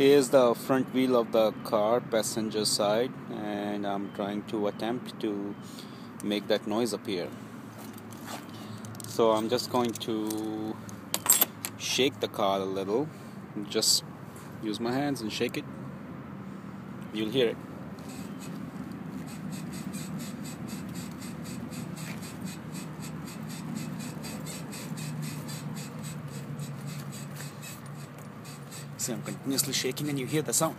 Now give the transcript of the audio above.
Here's the front wheel of the car, passenger side, and I'm trying to attempt to make that noise appear. So I'm just going to shake the car a little. Just use my hands and shake it. You'll hear it. See, I'm continuously shaking and you hear the sound.